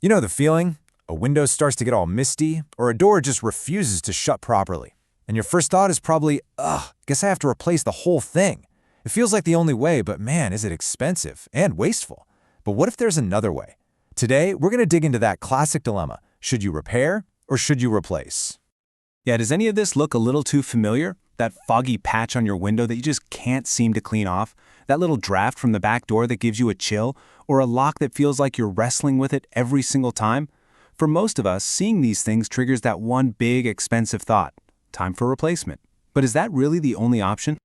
You know the feeling? A window starts to get all misty, or a door just refuses to shut properly. And your first thought is probably, ugh, guess I have to replace the whole thing. It feels like the only way, but man, is it expensive and wasteful. But what if there's another way? Today, we're going to dig into that classic dilemma. Should you repair or should you replace? Yeah, does any of this look a little too familiar? That foggy patch on your window that you just can't seem to clean off? That little draft from the back door that gives you a chill? Or a lock that feels like you're wrestling with it every single time? For most of us, seeing these things triggers that one big, expensive thought. Time for replacement. But is that really the only option?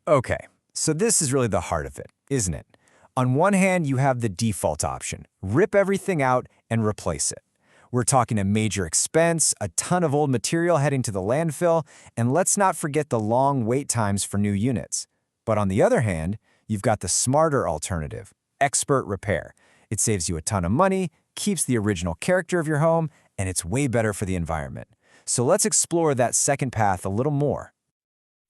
Okay, so this is really the heart of it, isn't it? On one hand, you have the default option. Rip everything out and replace it. We're talking a major expense, a ton of old material heading to the landfill, and let's not forget the long wait times for new units. But on the other hand, you've got the smarter alternative, expert repair. It saves you a ton of money, keeps the original character of your home, and it's way better for the environment. So let's explore that second path a little more.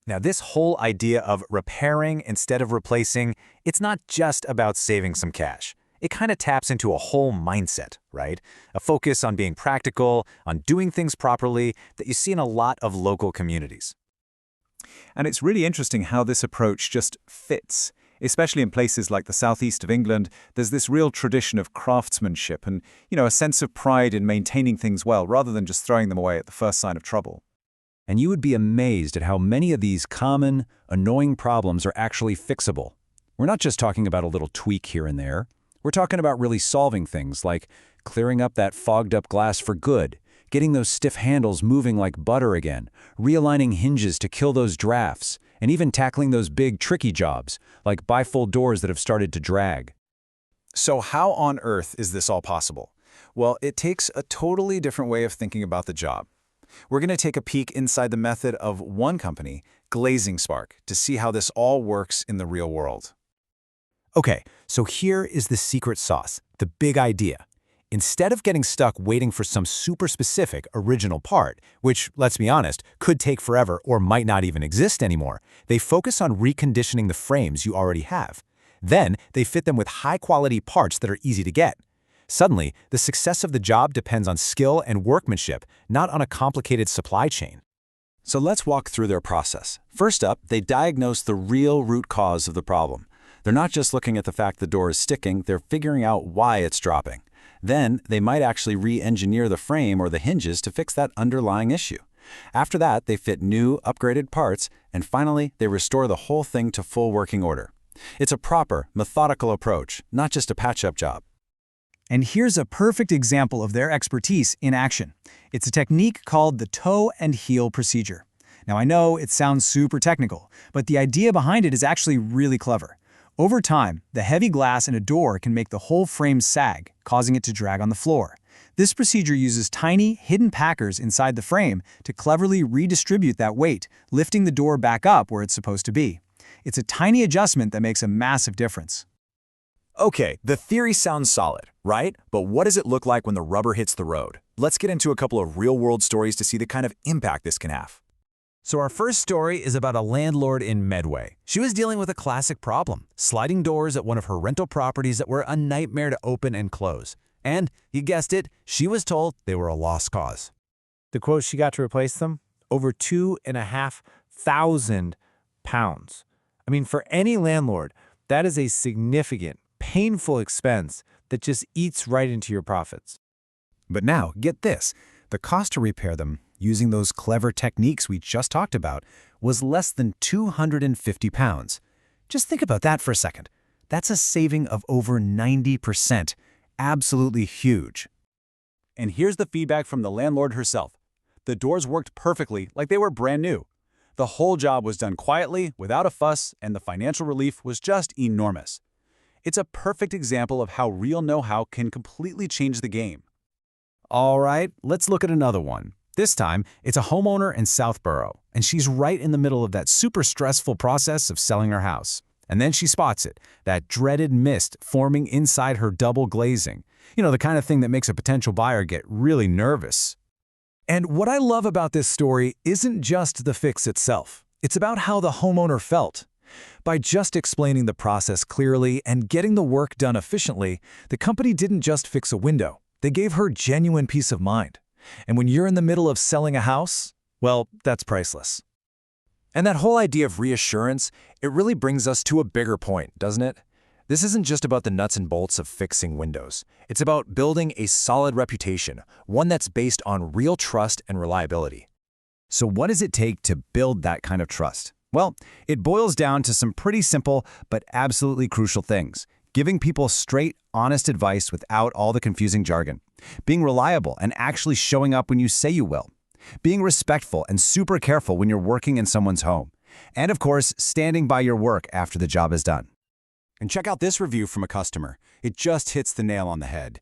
Now, this whole idea of repairing instead of replacing, it's not just about saving some cash. It kind of taps into a whole mindset, right? A focus on being practical, on doing things properly that you see in a lot of local communities. And it's really interesting how this approach just fits. Especially in places like the southeast of England, there's this real tradition of craftsmanship and, a sense of pride in maintaining things well rather than just throwing them away at the first sign of trouble. And you would be amazed at how many of these common, annoying problems are actually fixable. We're not just talking about a little tweak here and there. We're talking about really solving things like clearing up that fogged-up glass for good, getting those stiff handles moving like butter again, realigning hinges to kill those drafts, and even tackling those big, tricky jobs, like bifold doors that have started to drag. So how on earth is this all possible? Well, it takes a totally different way of thinking about the job. We're going to take a peek inside the method of one company, Glazing Spark, to see how this all works in the real world. Okay, so here is the secret sauce, the big idea. Instead of getting stuck waiting for some super specific original part, which, let's be honest, could take forever or might not even exist anymore, they focus on reconditioning the frames you already have. Then, they fit them with high-quality parts that are easy to get. Suddenly, the success of the job depends on skill and workmanship, not on a complicated supply chain. So let's walk through their process. First up, they diagnose the real root cause of the problem. They're not just looking at the fact the door is sticking, they're figuring out why it's dropping. Then, they might actually re-engineer the frame or the hinges to fix that underlying issue. After that, they fit new, upgraded parts, and finally, they restore the whole thing to full working order. It's a proper, methodical approach, not just a patch-up job. And here's a perfect example of their expertise in action. It's a technique called the toe and heel procedure. Now, I know it sounds super technical, but the idea behind it is actually really clever. Over time, the heavy glass in a door can make the whole frame sag, causing it to drag on the floor. This procedure uses tiny, hidden packers inside the frame to cleverly redistribute that weight, lifting the door back up where it's supposed to be. It's a tiny adjustment that makes a massive difference. Okay, the theory sounds solid, right? But what does it look like when the rubber hits the road? Let's get into a couple of real-world stories to see the kind of impact this can have. So our first story is about a landlord in Medway. She was dealing with a classic problem, sliding doors at one of her rental properties that were a nightmare to open and close. And, you guessed it, she was told they were a lost cause. The quote she got to replace them? Over £2,500. I mean, for any landlord, that is a significant, painful expense that just eats right into your profits. But now, get this. The cost to repair them, using those clever techniques we just talked about, was less than £250. Just think about that for a second. That's a saving of over 90%. Absolutely huge. And here's the feedback from the landlord herself. The doors worked perfectly, like they were brand new. The whole job was done quietly, without a fuss, and the financial relief was just enormous. It's a perfect example of how real know-how can completely change the game. All right, let's look at another one. This time, it's a homeowner in Southborough, and she's right in the middle of that super stressful process of selling her house. And then she spots it, that dreaded mist forming inside her double glazing. You know, the kind of thing that makes a potential buyer get really nervous. And what I love about this story isn't just the fix itself. It's about how the homeowner felt. By just explaining the process clearly and getting the work done efficiently, the company didn't just fix a window. They gave her genuine peace of mind. And when you're in the middle of selling a house, well, that's priceless. And that whole idea of reassurance, it really brings us to a bigger point, doesn't it? This isn't just about the nuts and bolts of fixing windows. It's about building a solid reputation, one that's based on real trust and reliability. So what does it take to build that kind of trust? Well, it boils down to some pretty simple but absolutely crucial things. Giving people straight, honest advice without all the confusing jargon. Being reliable and actually showing up when you say you will. Being respectful and super careful when you're working in someone's home. And of course, standing by your work after the job is done. And check out this review from a customer. It just hits the nail on the head.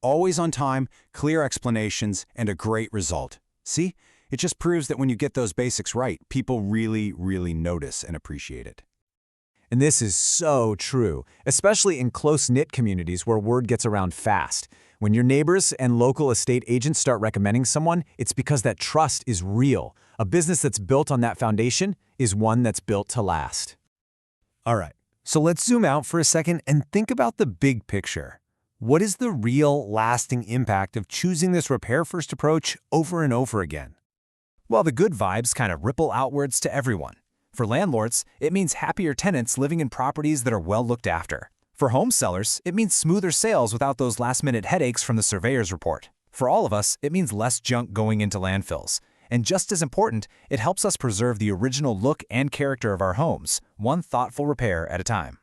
Always on time, clear explanations, and a great result. See? It just proves that when you get those basics right, people really, really notice and appreciate it. And this is so true, especially in close-knit communities where word gets around fast. When your neighbors and local estate agents start recommending someone, it's because that trust is real. A business that's built on that foundation is one that's built to last. All right, so let's zoom out for a second and think about the big picture. What is the real, lasting impact of choosing this repair-first approach over and over again? Well, the good vibes kind of ripple outwards to everyone. For landlords, it means happier tenants living in properties that are well looked after. For home sellers, it means smoother sales without those last-minute headaches from the surveyor's report. For all of us, it means less junk going into landfills. And just as important, it helps us preserve the original look and character of our homes, one thoughtful repair at a time.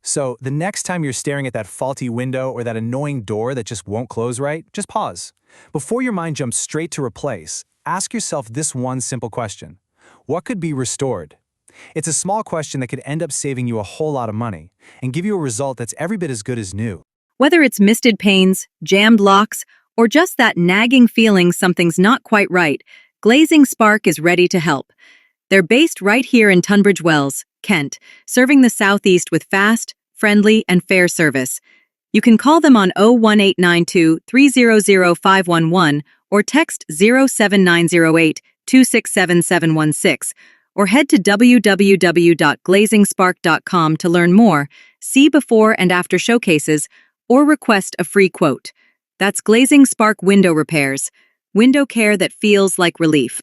So, the next time you're staring at that faulty window or that annoying door that just won't close right, just pause. Before your mind jumps straight to replace, ask yourself this one simple question. What could be restored? It's a small question that could end up saving you a whole lot of money and give you a result that's every bit as good as new. Whether it's misted panes, jammed locks, or just that nagging feeling something's not quite right, Glazing Spark is ready to help. They're based right here in Tunbridge Wells, Kent, serving the Southeast with fast, friendly, and fair service. You can call them on 01892 300 511 or text 07908 267 716, or head to www.glazingspark.com to learn more, see before and after showcases, or request a free quote. That's Glazing Spark Window Repairs, window care that feels like relief.